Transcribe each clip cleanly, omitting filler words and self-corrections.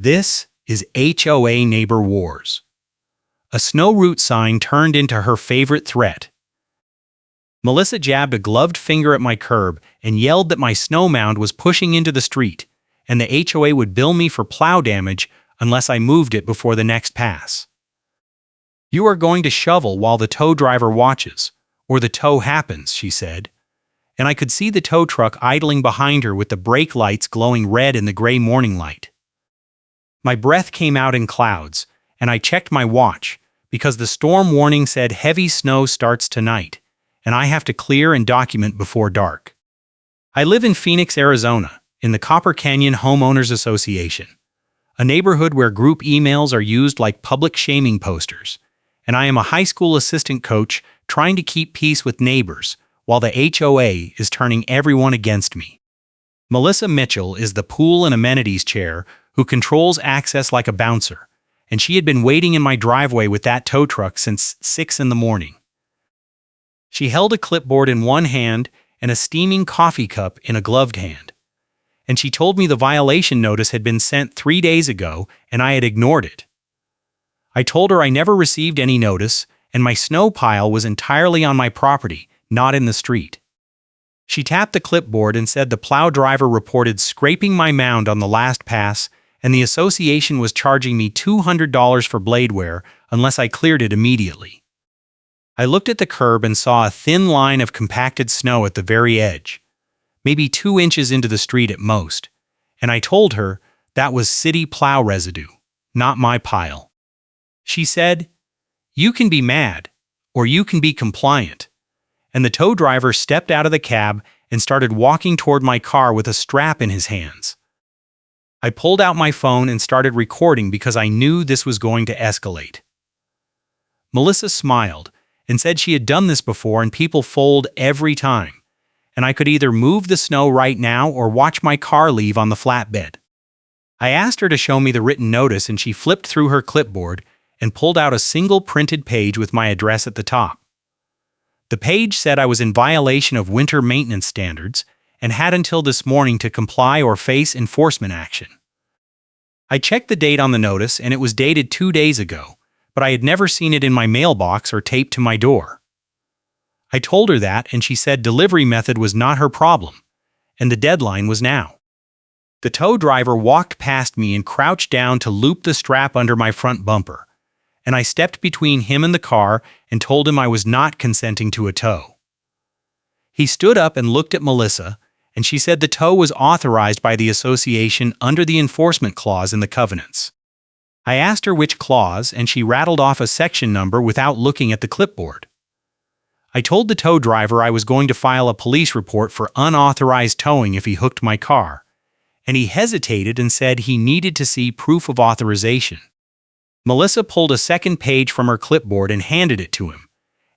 This is HOA Neighbor Wars. A snow route sign turned into her favorite threat. Melissa jabbed a gloved finger at my curb and yelled that my snow mound was pushing into the street, and the HOA would bill me for plow damage unless I moved it before the next pass. "You are going to shovel while the tow driver watches, or the tow happens," she said, and I could see the tow truck idling behind her with the brake lights glowing red in the gray morning light. My breath came out in clouds, and I checked my watch, because the storm warning said heavy snow starts tonight, and I have to clear and document before dark. I live in Phoenix, Arizona, in the Copper Canyon Homeowners Association, a neighborhood where group emails are used like public shaming posters, and I am a high school assistant coach trying to keep peace with neighbors while the HOA is turning everyone against me. Melissa Mitchell is the pool and amenities chair who controls access like a bouncer, and she had been waiting in my driveway with that tow truck since 6 in the morning. She held a clipboard in one hand and a steaming coffee cup in a gloved hand, and she told me the violation notice had been sent 3 days ago and I had ignored it. I told her I never received any notice and my snow pile was entirely on my property, not in the street. She tapped the clipboard and said the plow driver reported scraping my mound on the last pass, and the association was charging me $200 for blade wear unless I cleared it immediately. I looked at the curb and saw a thin line of compacted snow at the very edge, maybe 2 inches into the street at most, and I told her that was city plow residue, not my pile. She said, "You can be mad, or you can be compliant," and the tow driver stepped out of the cab and started walking toward my car with a strap in his hands. I pulled out my phone and started recording because I knew this was going to escalate. Melissa smiled and said she had done this before and people fold every time, and I could either move the snow right now or watch my car leave on the flatbed. I asked her to show me the written notice and she flipped through her clipboard and pulled out a single printed page with my address at the top. The page said I was in violation of winter maintenance standards and had until this morning to comply or face enforcement action. I checked the date on the notice and it was dated 2 days ago, but I had never seen it in my mailbox or taped to my door. I told her that and she said delivery method was not her problem, and the deadline was now. The tow driver walked past me and crouched down to loop the strap under my front bumper, and I stepped between him and the car and told him I was not consenting to a tow. He stood up and looked at Melissa, and she said the tow was authorized by the association under the enforcement clause in the covenants. I asked her which clause, and she rattled off a section number without looking at the clipboard. I told the tow driver I was going to file a police report for unauthorized towing if he hooked my car, and he hesitated and said he needed to see proof of authorization. Melissa pulled a second page from her clipboard and handed it to him,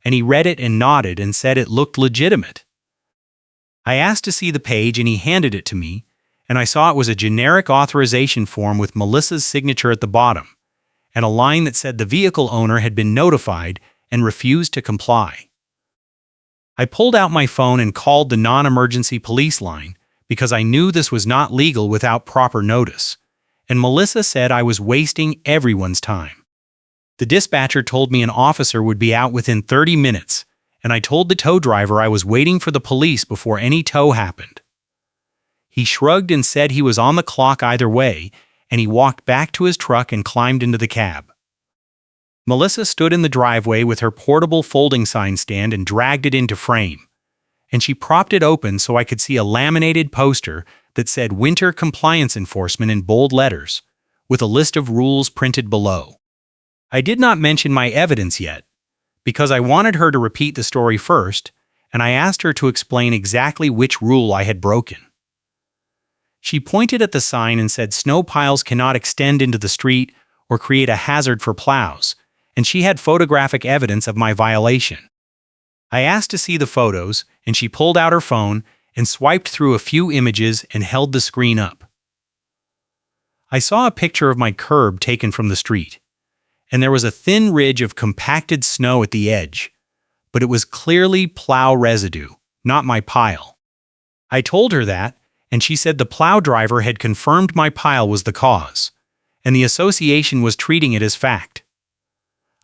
and he read it and nodded and said it looked legitimate. I asked to see the page and he handed it to me, and I saw it was a generic authorization form with Melissa's signature at the bottom, and a line that said the vehicle owner had been notified and refused to comply. I pulled out my phone and called the non-emergency police line because I knew this was not legal without proper notice, and Melissa said I was wasting everyone's time. The dispatcher told me an officer would be out within 30 minutes, and I told the tow driver I was waiting for the police before any tow happened. He shrugged and said he was on the clock either way, and he walked back to his truck and climbed into the cab. Melissa stood in the driveway with her portable folding sign stand and dragged it into frame, and she propped it open so I could see a laminated poster that said Winter Compliance Enforcement in bold letters, with a list of rules printed below. I did not mention my evidence yet, because I wanted her to repeat the story first, and I asked her to explain exactly which rule I had broken. She pointed at the sign and said snow piles cannot extend into the street or create a hazard for plows, and she had photographic evidence of my violation. I asked to see the photos, and she pulled out her phone and swiped through a few images and held the screen up. I saw a picture of my curb taken from the street, and there was a thin ridge of compacted snow at the edge, but it was clearly plow residue, not my pile. I told her that, and she said the plow driver had confirmed my pile was the cause, and the association was treating it as fact.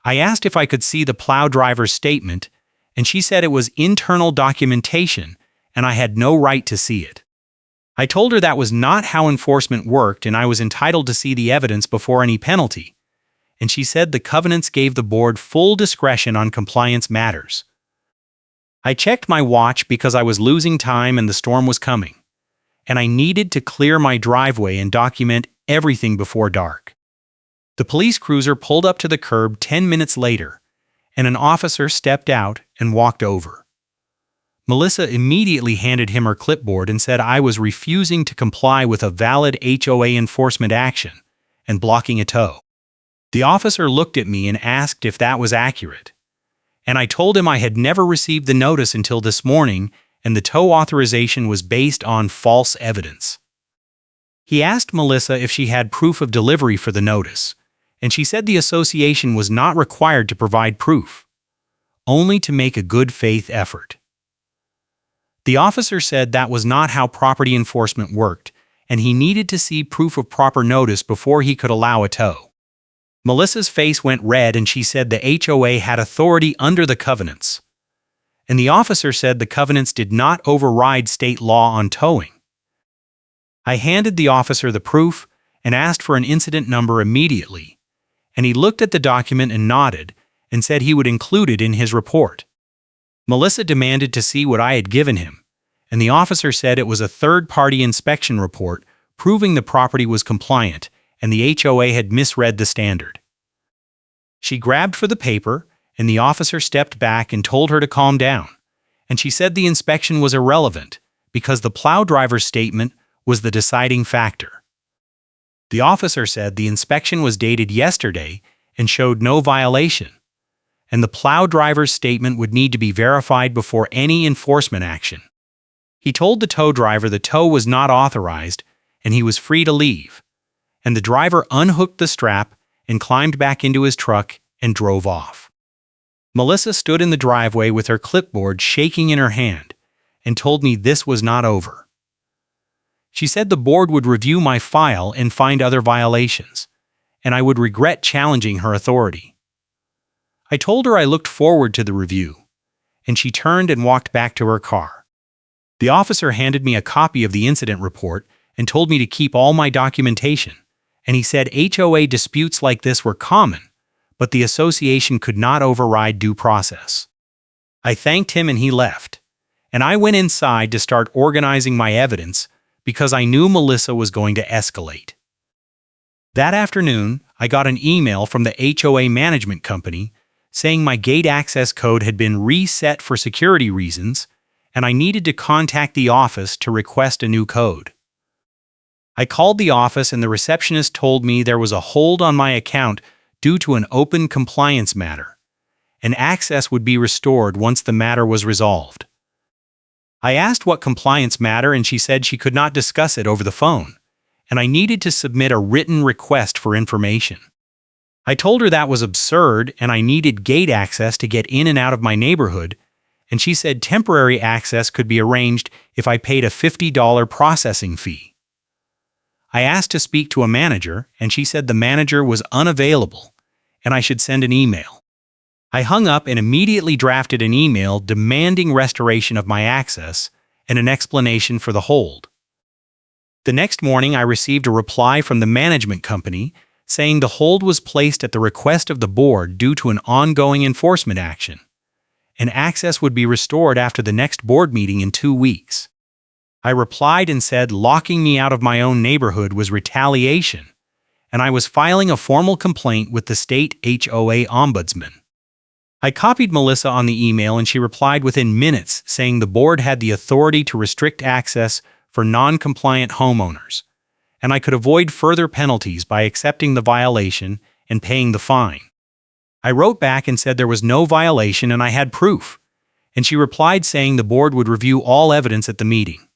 I asked if I could see the plow driver's statement, and she said it was internal documentation and I had no right to see it. I told her that was not how enforcement worked and I was entitled to see the evidence before any penalty, and she said the covenants gave the board full discretion on compliance matters. I checked my watch because I was losing time and the storm was coming, and I needed to clear my driveway and document everything before dark. The police cruiser pulled up to the curb 10 minutes later, and an officer stepped out and walked over. Melissa immediately handed him her clipboard and said I was refusing to comply with a valid HOA enforcement action and blocking a tow. The officer looked at me and asked if that was accurate, and I told him I had never received the notice until this morning and the tow authorization was based on false evidence. He asked Melissa if she had proof of delivery for the notice, and she said the association was not required to provide proof, only to make a good faith effort. The officer said that was not how property enforcement worked, and he needed to see proof of proper notice before he could allow a tow. Melissa's face went red and she said the HOA had authority under the covenants, and the officer said the covenants did not override state law on towing. I handed the officer the proof and asked for an incident number immediately, and he looked at the document and nodded and said he would include it in his report. Melissa demanded to see what I had given him, and the officer said it was a third-party inspection report proving the property was compliant and the HOA had misread the standard. She grabbed for the paper, and the officer stepped back and told her to calm down, and she said the inspection was irrelevant because the plow driver's statement was the deciding factor. The officer said the inspection was dated yesterday and showed no violation, and the plow driver's statement would need to be verified before any enforcement action. He told the tow driver the tow was not authorized and he was free to leave, and the driver unhooked the strap and climbed back into his truck and drove off. Melissa stood in the driveway with her clipboard shaking in her hand and told me this was not over. She said the board would review my file and find other violations, and I would regret challenging her authority. I told her I looked forward to the review, and she turned and walked back to her car. The officer handed me a copy of the incident report and told me to keep all my documentation, and he said HOA disputes like this were common, but the association could not override due process. I thanked him and he left, and I went inside to start organizing my evidence because I knew Melissa was going to escalate. That afternoon, I got an email from the HOA management company saying my gate access code had been reset for security reasons, and I needed to contact the office to request a new code. I called the office and the receptionist told me there was a hold on my account due to an open compliance matter, and access would be restored once the matter was resolved. I asked what compliance matter and she said she could not discuss it over the phone, and I needed to submit a written request for information. I told her that was absurd and I needed gate access to get in and out of my neighborhood, and she said temporary access could be arranged if I paid a $50 processing fee. I asked to speak to a manager, and she said the manager was unavailable and I should send an email. I hung up and immediately drafted an email demanding restoration of my access and an explanation for the hold. The next morning, I received a reply from the management company saying the hold was placed at the request of the board due to an ongoing enforcement action, and access would be restored after the next board meeting in 2 weeks. I replied and said locking me out of my own neighborhood was retaliation, and I was filing a formal complaint with the state HOA ombudsman. I copied Melissa on the email and she replied within minutes saying the board had the authority to restrict access for non-compliant homeowners, and I could avoid further penalties by accepting the violation and paying the fine. I wrote back and said there was no violation and I had proof, and she replied saying the board would review all evidence at the meeting.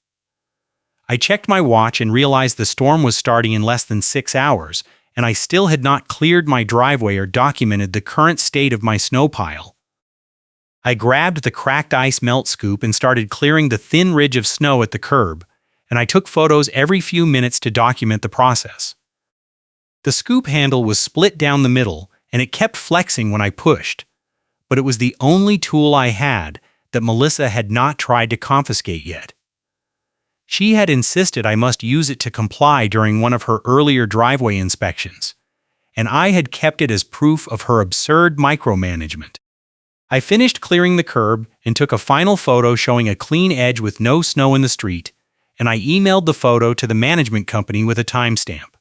I checked my watch and realized the storm was starting in less than 6 hours, and I still had not cleared my driveway or documented the current state of my snow pile. I grabbed the cracked ice melt scoop and started clearing the thin ridge of snow at the curb, and I took photos every few minutes to document the process. The scoop handle was split down the middle, and it kept flexing when I pushed. But it was the only tool I had that Melissa had not tried to confiscate yet. She had insisted I must use it to comply during one of her earlier driveway inspections, and I had kept it as proof of her absurd micromanagement. I finished clearing the curb and took a final photo showing a clean edge with no snow in the street, and I emailed the photo to the management company with a timestamp.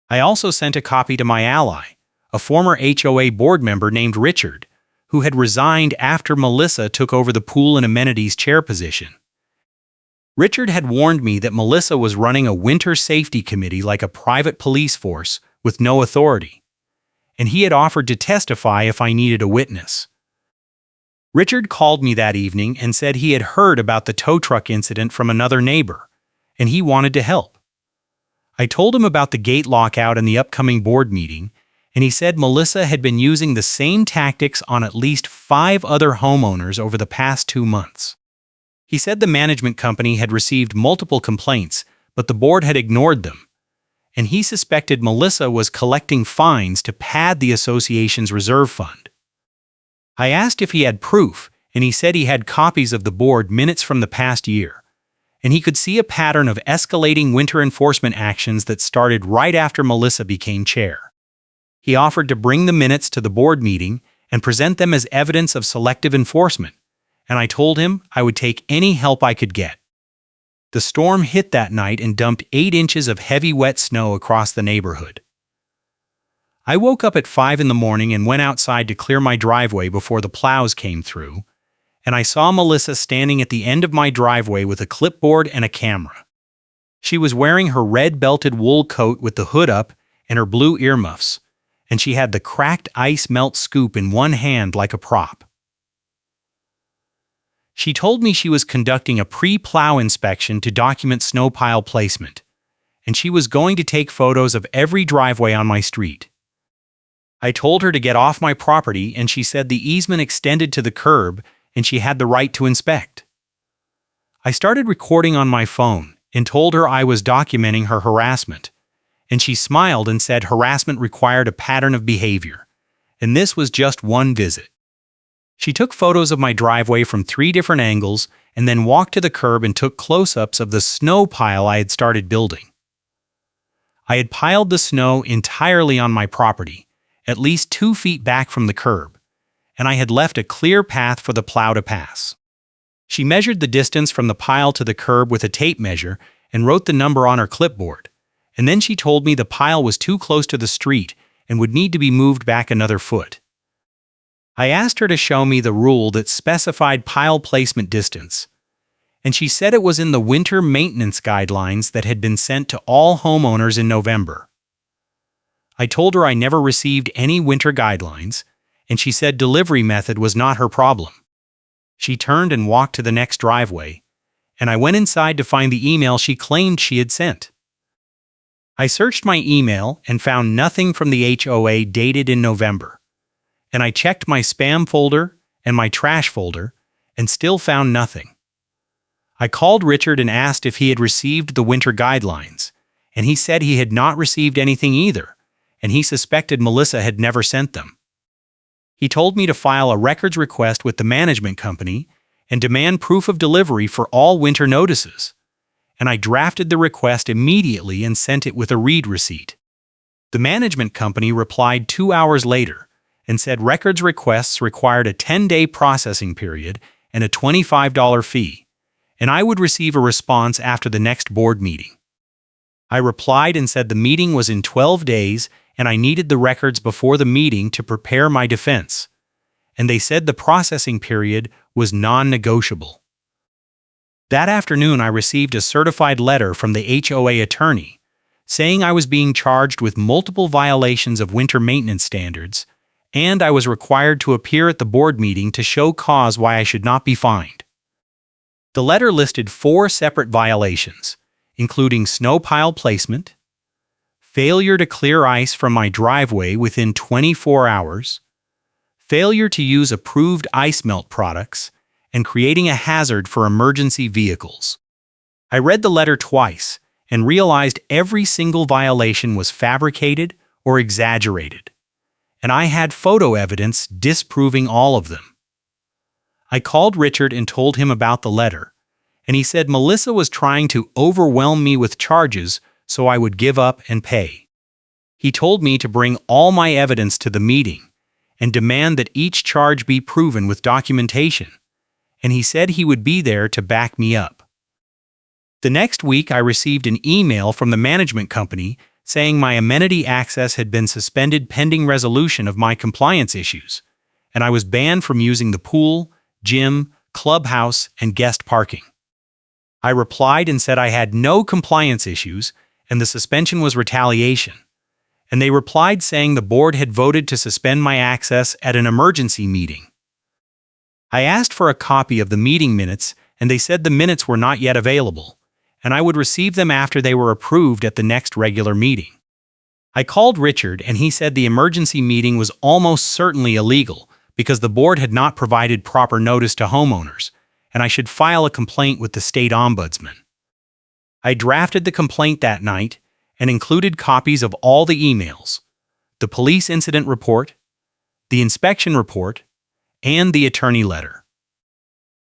I also sent a copy to my ally, a former HOA board member named Richard, who had resigned after Melissa took over the pool and amenities chair position. Richard had warned me that Melissa was running a winter safety committee like a private police force with no authority, and he had offered to testify if I needed a witness. Richard called me that evening and said he had heard about the tow truck incident from another neighbor, and he wanted to help. I told him about the gate lockout and the upcoming board meeting, and he said Melissa had been using the same tactics on at least 5 other homeowners over the past 2 months. He said the management company had received multiple complaints, but the board had ignored them, and he suspected Melissa was collecting fines to pad the association's reserve fund. I asked if he had proof, and he said he had copies of the board minutes from the past year, and he could see a pattern of escalating winter enforcement actions that started right after Melissa became chair. He offered to bring the minutes to the board meeting and present them as evidence of selective enforcement, and I told him I would take any help I could get. The storm hit that night and dumped 8 inches of heavy wet snow across the neighborhood. I woke up at 5 in the morning and went outside to clear my driveway before the plows came through, and I saw Melissa standing at the end of my driveway with a clipboard and a camera. She was wearing her red belted wool coat with the hood up and her blue earmuffs, and she had the cracked ice melt scoop in one hand like a prop. She told me she was conducting a pre-plow inspection to document snow pile placement, and she was going to take photos of every driveway on my street. I told her to get off my property, and she said the easement extended to the curb and she had the right to inspect. I started recording on my phone and told her I was documenting her harassment, and she smiled and said harassment required a pattern of behavior, and this was just one visit. She took photos of my driveway from 3 different angles and then walked to the curb and took close-ups of the snow pile I had started building. I had piled the snow entirely on my property, at least 2 feet back from the curb, and I had left a clear path for the plow to pass. She measured the distance from the pile to the curb with a tape measure and wrote the number on her clipboard, and then she told me the pile was too close to the street and would need to be moved back another foot. I asked her to show me the rule that specified pile placement distance, and she said it was in the winter maintenance guidelines that had been sent to all homeowners in November. I told her I never received any winter guidelines, and she said delivery method was not her problem. She turned and walked to the next driveway, and I went inside to find the email she claimed she had sent. I searched my email and found nothing from the HOA dated in November, and I checked my spam folder and my trash folder and still found nothing. I called Richard and asked if he had received the winter guidelines, and he said he had not received anything either, and he suspected Melissa had never sent them. He told me to file a records request with the management company and demand proof of delivery for all winter notices, and I drafted the request immediately and sent it with a read receipt. The management company replied 2 hours later and said records requests required a 10-day processing period and a $25 fee, and I would receive a response after the next board meeting. I replied and said the meeting was in 12 days and I needed the records before the meeting to prepare my defense, and they said the processing period was non-negotiable. That afternoon I received a certified letter from the HOA attorney saying I was being charged with multiple violations of winter maintenance standards, and I was required to appear at the board meeting to show cause why I should not be fined. The letter listed 4 separate violations, including snow pile placement, failure to clear ice from my driveway within 24 hours, failure to use approved ice melt products, and creating a hazard for emergency vehicles. I read the letter twice, and realized every single violation was fabricated or exaggerated, and I had photo evidence disproving all of them. I called Richard and told him about the letter, and he said Melissa was trying to overwhelm me with charges so I would give up and pay. He told me to bring all my evidence to the meeting and demand that each charge be proven with documentation, and he said he would be there to back me up. The next week, I received an email from the management company saying my amenity access had been suspended pending resolution of my compliance issues, and I was banned from using the pool, gym, clubhouse, and guest parking. I replied and said I had no compliance issues and the suspension was retaliation, and they replied saying the board had voted to suspend my access at an emergency meeting. I asked for a copy of the meeting minutes, and they said the minutes were not yet available, and I would receive them after they were approved at the next regular meeting. I called Richard, and he said the emergency meeting was almost certainly illegal because the board had not provided proper notice to homeowners, and I should file a complaint with the state ombudsman. I drafted the complaint that night and included copies of all the emails, the police incident report, the inspection report, and the attorney letter.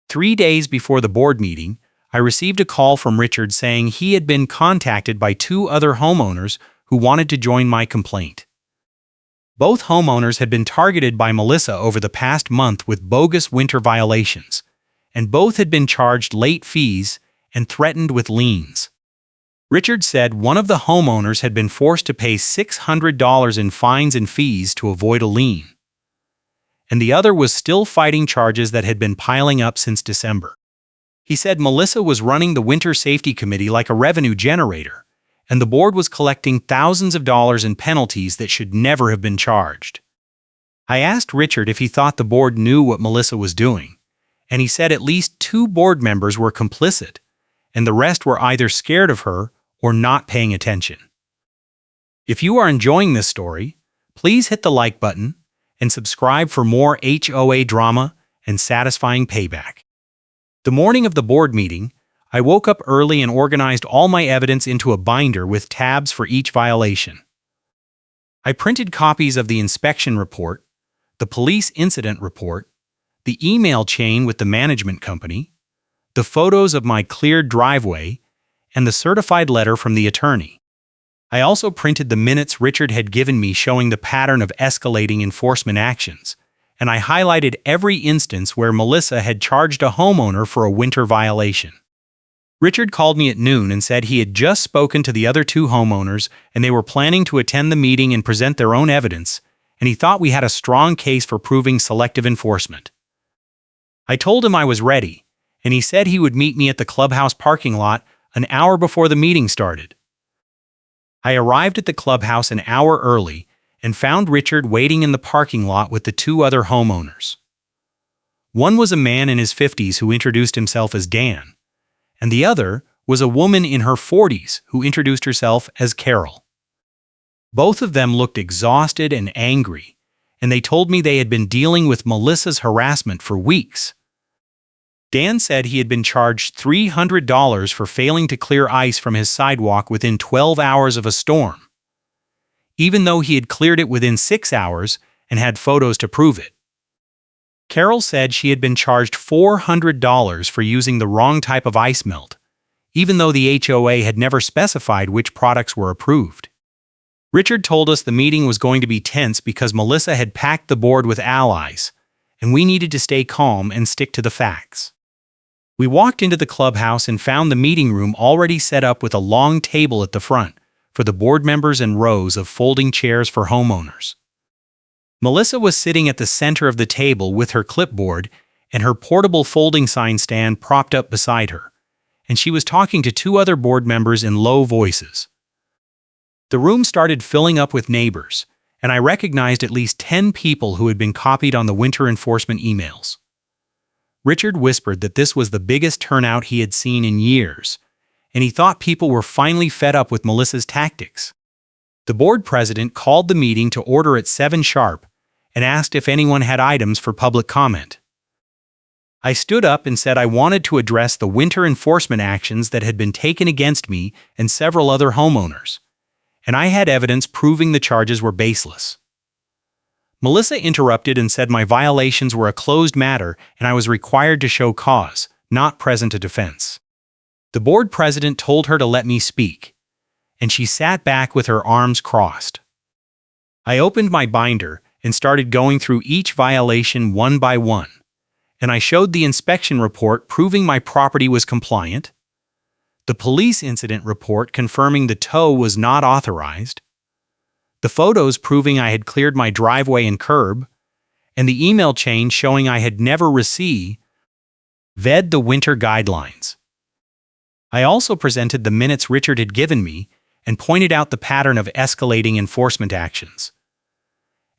3 days before the board meeting, I received a call from Richard saying he had been contacted by 2 other homeowners who wanted to join my complaint. Both homeowners had been targeted by Melissa over the past month with bogus winter violations, and both had been charged late fees and threatened with liens. Richard said one of the homeowners had been forced to pay $600 in fines and fees to avoid a lien, and the other was still fighting charges that had been piling up since December. He said Melissa was running the Winter Safety Committee like a revenue generator, and the board was collecting thousands of dollars in penalties that should never have been charged. I asked Richard if he thought the board knew what Melissa was doing, and he said at least 2 board members were complicit, and the rest were either scared of her or not paying attention. If you are enjoying this story, please hit the like button and subscribe for more HOA drama and satisfying payback. The morning of the board meeting, I woke up early and organized all my evidence into a binder with tabs for each violation. I printed copies of the inspection report, the police incident report, the email chain with the management company, the photos of my cleared driveway, and the certified letter from the attorney. I also printed the minutes Richard had given me showing the pattern of escalating enforcement actions, and I highlighted every instance where Melissa had charged a homeowner for a winter violation. Richard called me at noon and said he had just spoken to the other 2 homeowners and they were planning to attend the meeting and present their own evidence, and he thought we had a strong case for proving selective enforcement. I told him I was ready, and he said he would meet me at the clubhouse parking lot an hour before the meeting started. I arrived at the clubhouse an hour early and found Richard waiting in the parking lot with the 2 other homeowners. One was a man in his 50s who introduced himself as Dan, and the other was a woman in her 40s who introduced herself as Carol. Both of them looked exhausted and angry, and they told me they had been dealing with Melissa's harassment for weeks. Dan said he had been charged $300 for failing to clear ice from his sidewalk within 12 hours of a storm, even though he had cleared it within 6 hours and had photos to prove it. Carol said she had been charged $400 for using the wrong type of ice melt, even though the HOA had never specified which products were approved. Richard told us the meeting was going to be tense because Melissa had packed the board with allies, and we needed to stay calm and stick to the facts. We walked into the clubhouse and found the meeting room already set up with a long table at the front for the board members and rows of folding chairs for homeowners. Melissa was sitting at the center of the table with her clipboard and her portable folding sign stand propped up beside her, and she was talking to 2 other board members in low voices. The room started filling up with neighbors, and I recognized at least 10 people who had been copied on the winter enforcement emails. Richard whispered that this was the biggest turnout he had seen in years, and he thought people were finally fed up with Melissa's tactics. The board president called the meeting to order at 7 sharp and asked if anyone had items for public comment. I stood up and said I wanted to address the winter enforcement actions that had been taken against me and several other homeowners, and I had evidence proving the charges were baseless. Melissa interrupted and said my violations were a closed matter and I was required to show cause, not present a defense. The board president told her to let me speak, and she sat back with her arms crossed. I opened my binder and started going through each violation one by one, and I showed the inspection report proving my property was compliant, the police incident report confirming the tow was not authorized, the photos proving I had cleared my driveway and curb, and the email chain showing I had never received the winter guidelines. I also presented the minutes Richard had given me and pointed out the pattern of escalating enforcement actions.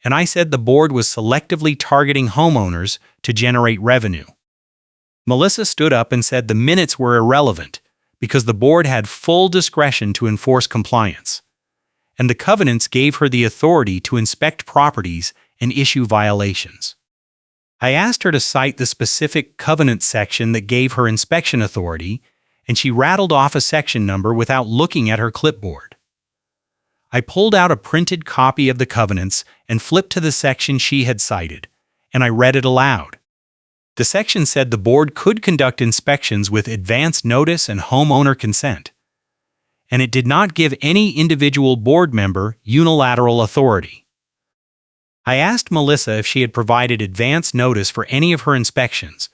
And I said the board was selectively targeting homeowners to generate revenue. Melissa stood up and said the minutes were irrelevant because the board had full discretion to enforce compliance, and the covenants gave her the authority to inspect properties and issue violations. I asked her to cite the specific covenant section that gave her inspection authority, and she rattled off a section number without looking at her clipboard. I pulled out a printed copy of the covenants and flipped to the section she had cited, and I read it aloud. The section said the board could conduct inspections with advance notice and homeowner consent, and it did not give any individual board member unilateral authority. I asked Melissa if she had provided advance notice for any of her inspections,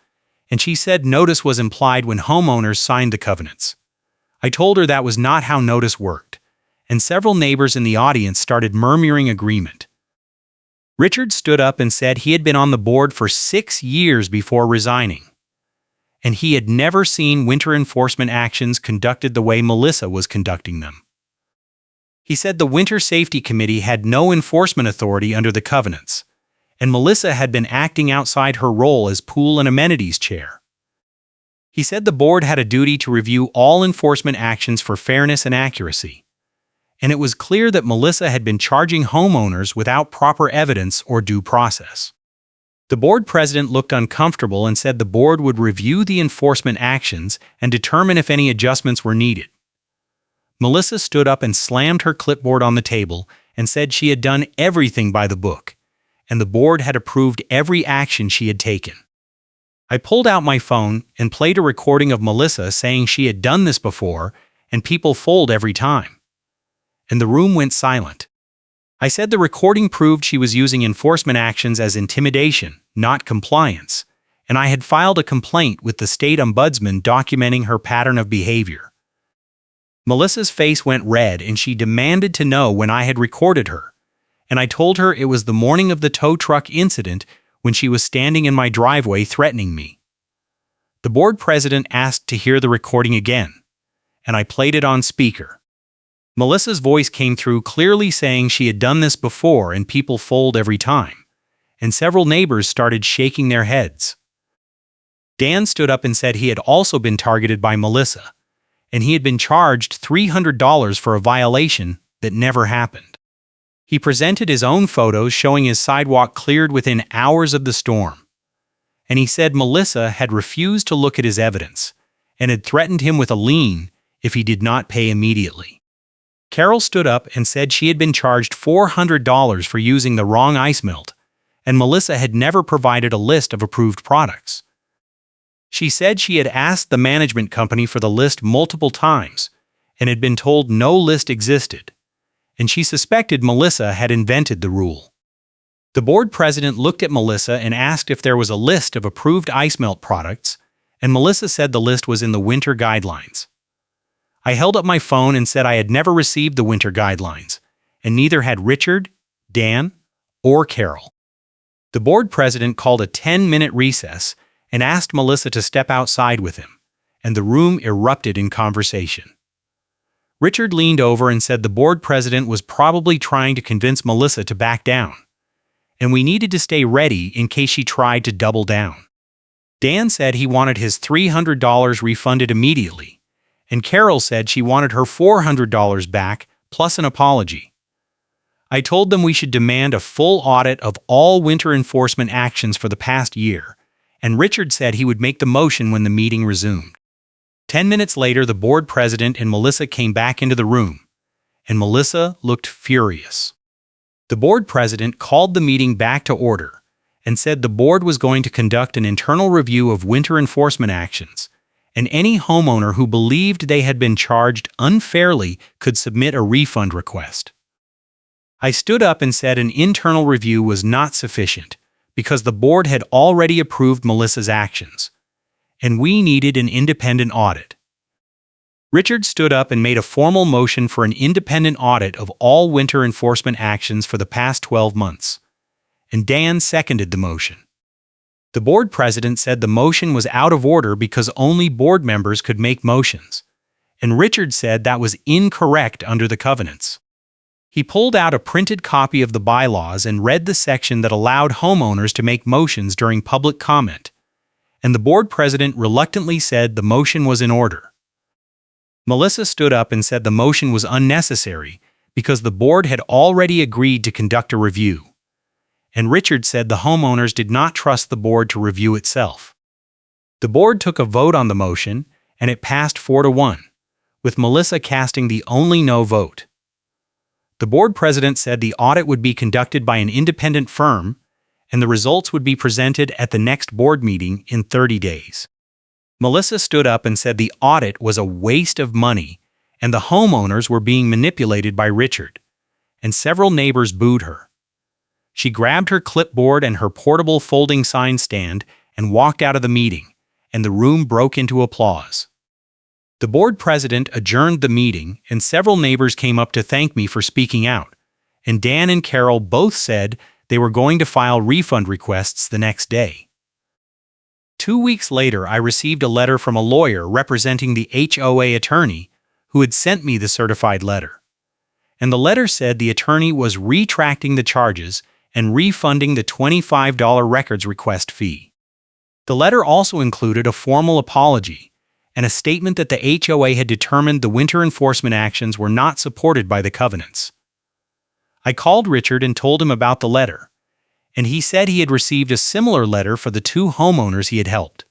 and she said notice was implied when homeowners signed the covenants. I told her that was not how notice worked, and several neighbors in the audience started murmuring agreement. Richard stood up and said he had been on the board for 6 years before resigning, and he had never seen winter enforcement actions conducted the way Melissa was conducting them. He said the Winter Safety Committee had no enforcement authority under the covenants, and Melissa had been acting outside her role as pool and amenities chair. He said the board had a duty to review all enforcement actions for fairness and accuracy, and it was clear that Melissa had been charging homeowners without proper evidence or due process. The board president looked uncomfortable and said the board would review the enforcement actions and determine if any adjustments were needed. Melissa stood up and slammed her clipboard on the table and said she had done everything by the book, and the board had approved every action she had taken. I pulled out my phone and played a recording of Melissa saying she had done this before and people fold every time, and the room went silent. I said the recording proved she was using enforcement actions as intimidation, not compliance, and I had filed a complaint with the state ombudsman documenting her pattern of behavior. Melissa's face went red and she demanded to know when I had recorded her, and I told her it was the morning of the tow truck incident when she was standing in my driveway threatening me. The board president asked to hear the recording again, and I played it on speaker. Melissa's voice came through clearly saying she had done this before and people fold every time, and several neighbors started shaking their heads. Dan stood up and said he had also been targeted by Melissa, and he had been charged $300 for a violation that never happened. He presented his own photos showing his sidewalk cleared within hours of the storm, and he said Melissa had refused to look at his evidence and had threatened him with a lien if he did not pay immediately. Carol stood up and said she had been charged $400 for using the wrong ice melt, and Melissa had never provided a list of approved products. She said she had asked the management company for the list multiple times and had been told no list existed, and she suspected Melissa had invented the rule. The board president looked at Melissa and asked if there was a list of approved ice melt products, and Melissa said the list was in the winter guidelines. I held up my phone and said I had never received the winter guidelines, and neither had Richard, Dan, or Carol. The board president called a 10-minute recess and asked Melissa to step outside with him, and the room erupted in conversation. Richard leaned over and said the board president was probably trying to convince Melissa to back down, and we needed to stay ready in case she tried to double down. Dan said he wanted his $300 refunded immediately, and Carol said she wanted her $400 back plus an apology. I told them we should demand a full audit of all winter enforcement actions for the past year, and Richard said he would make the motion when the meeting resumed. 10 minutes later, the board president and Melissa came back into the room, and Melissa looked furious. The board president called the meeting back to order and said the board was going to conduct an internal review of winter enforcement actions, and any homeowner who believed they had been charged unfairly could submit a refund request. I stood up and said an internal review was not sufficient because the board had already approved Melissa's actions, and we needed an independent audit. Richard stood up and made a formal motion for an independent audit of all winter enforcement actions for the past 12 months, and Dan seconded the motion. The board president said the motion was out of order because only board members could make motions, and Richard said that was incorrect under the covenants. He pulled out a printed copy of the bylaws and read the section that allowed homeowners to make motions during public comment, and the board president reluctantly said the motion was in order. Melissa stood up and said the motion was unnecessary because the board had already agreed to conduct a review, and Richard said the homeowners did not trust the board to review itself. The board took a vote on the motion, and it passed 4-1, with Melissa casting the only no vote. The board president said the audit would be conducted by an independent firm, and the results would be presented at the next board meeting in 30 days. Melissa stood up and said the audit was a waste of money, and the homeowners were being manipulated by Richard, and several neighbors booed her. She grabbed her clipboard and her portable folding sign stand and walked out of the meeting, and the room broke into applause. The board president adjourned the meeting, and several neighbors came up to thank me for speaking out, and Dan and Carol both said they were going to file refund requests the next day. 2 weeks later, I received a letter from a lawyer representing the HOA attorney who had sent me the certified letter. And the letter said the attorney was retracting the charges and refunding the $25 records request fee. The letter also included a formal apology and a statement that the HOA had determined the winter enforcement actions were not supported by the covenants. I called Richard and told him about the letter, and he said he had received a similar letter for the 2 homeowners he had helped.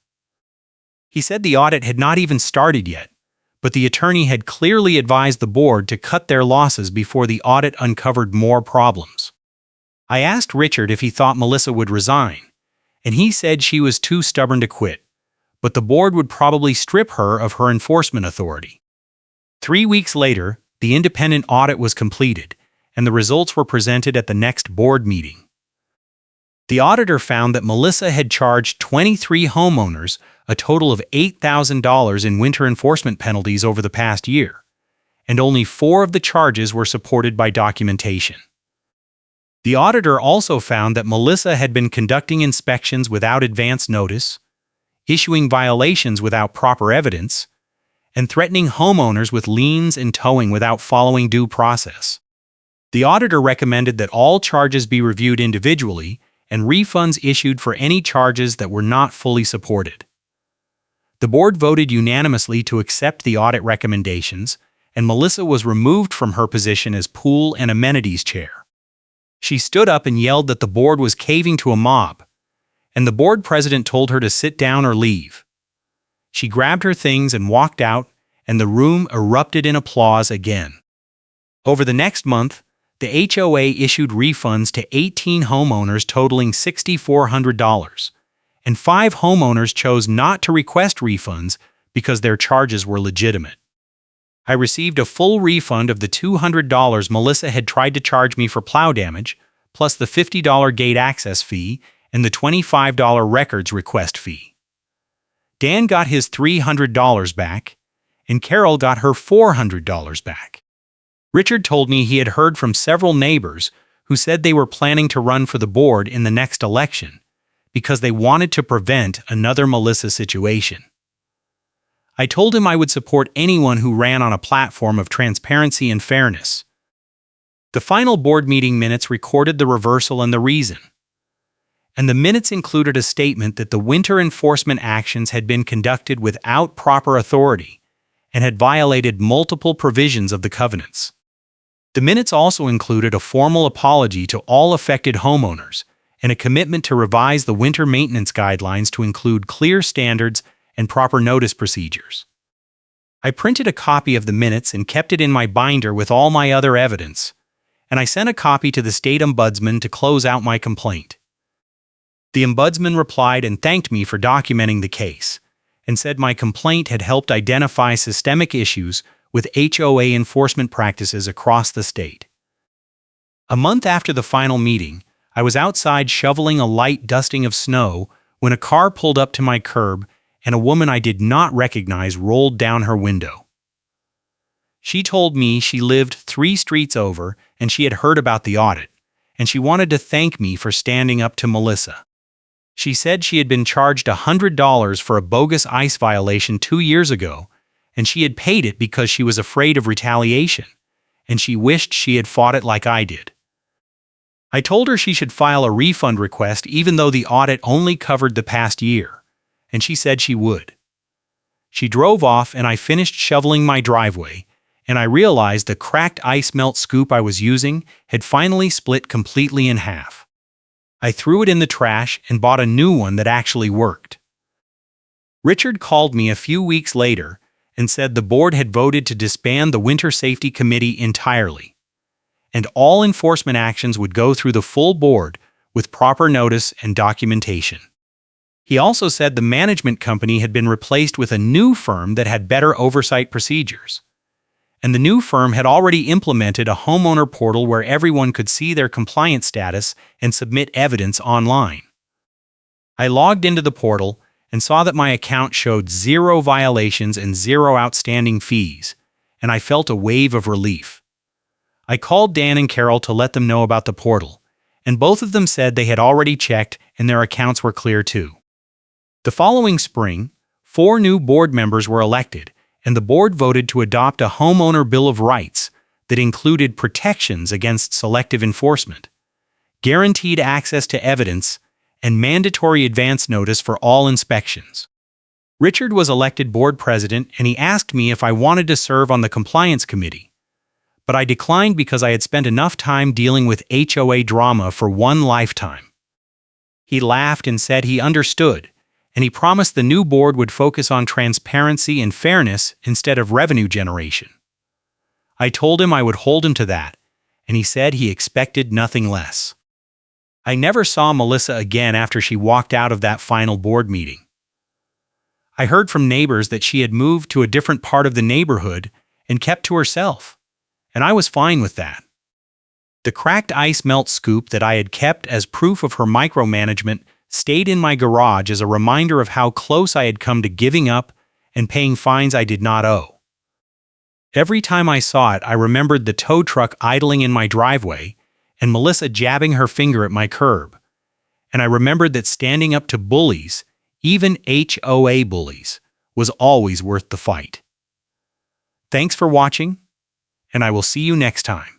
He said the audit had not even started yet, but the attorney had clearly advised the board to cut their losses before the audit uncovered more problems. I asked Richard if he thought Melissa would resign, and he said she was too stubborn to quit, but the board would probably strip her of her enforcement authority. 3 weeks later, the independent audit was completed, and the results were presented at the next board meeting. The auditor found that Melissa had charged 23 homeowners a total of $8,000 in winter enforcement penalties over the past year, and only 4 of the charges were supported by documentation. The auditor also found that Melissa had been conducting inspections without advance notice, issuing violations without proper evidence, and threatening homeowners with liens and towing without following due process. The auditor recommended that all charges be reviewed individually and refunds issued for any charges that were not fully supported. The board voted unanimously to accept the audit recommendations, and Melissa was removed from her position as pool and amenities chair. She stood up and yelled that the board was caving to a mob, and the board president told her to sit down or leave. She grabbed her things and walked out, and the room erupted in applause again. Over the next month, the HOA issued refunds to 18 homeowners totaling $6,400, and 5 homeowners chose not to request refunds because their charges were legitimate. I received a full refund of the $200 Melissa had tried to charge me for plow damage, plus the $50 gate access fee and the $25 records request fee. Dan got his $300 back, and Carol got her $400 back. Richard told me he had heard from several neighbors who said they were planning to run for the board in the next election because they wanted to prevent another Melissa situation. I told him I would support anyone who ran on a platform of transparency and fairness. The final board meeting minutes recorded the reversal and the reason. And the minutes included a statement that the winter enforcement actions had been conducted without proper authority and had violated multiple provisions of the covenants. The minutes also included a formal apology to all affected homeowners and a commitment to revise the winter maintenance guidelines to include clear standards and proper notice procedures. I printed a copy of the minutes and kept it in my binder with all my other evidence, and I sent a copy to the state ombudsman to close out my complaint. The ombudsman replied and thanked me for documenting the case, and said my complaint had helped identify systemic issues with HOA enforcement practices across the state. A month after the final meeting, I was outside shoveling a light dusting of snow when a car pulled up to my curb and a woman I did not recognize rolled down her window. She told me she lived 3 streets over and she had heard about the audit, and she wanted to thank me for standing up to Melissa. She said she had been charged $100 for a bogus ice violation 2 years ago, and she had paid it because she was afraid of retaliation, and she wished she had fought it like I did. I told her she should file a refund request even though the audit only covered the past year, and she said she would. She drove off and I finished shoveling my driveway, and I realized the cracked ice melt scoop I was using had finally split completely in half. I threw it in the trash and bought a new one that actually worked. Richard called me a few weeks later and said the board had voted to disband the Winter Safety Committee entirely, and all enforcement actions would go through the full board with proper notice and documentation. He also said the management company had been replaced with a new firm that had better oversight procedures, and the new firm had already implemented a homeowner portal where everyone could see their compliance status and submit evidence online. I logged into the portal and saw that my account showed 0 violations and 0 outstanding fees, and I felt a wave of relief. I called Dan and Carol to let them know about the portal, and both of them said they had already checked and their accounts were clear too. The following spring, 4 new board members were elected, and the board voted to adopt a homeowner bill of rights that included protections against selective enforcement, guaranteed access to evidence, and mandatory advance notice for all inspections. Richard was elected board president, and he asked me if I wanted to serve on the compliance committee, but I declined because I had spent enough time dealing with HOA drama for one lifetime. He laughed and said he understood, and he promised the new board would focus on transparency and fairness instead of revenue generation. I told him I would hold him to that, and he said he expected nothing less. I never saw Melissa again after she walked out of that final board meeting. I heard from neighbors that she had moved to a different part of the neighborhood and kept to herself, and I was fine with that. The cracked ice melt scoop that I had kept as proof of her micromanagement stayed in my garage as a reminder of how close I had come to giving up and paying fines I did not owe. Every time I saw it, I remembered the tow truck idling in my driveway and Melissa jabbing her finger at my curb, and I remembered that standing up to bullies, even HOA bullies, was always worth the fight. Thanks for watching, and I will see you next time.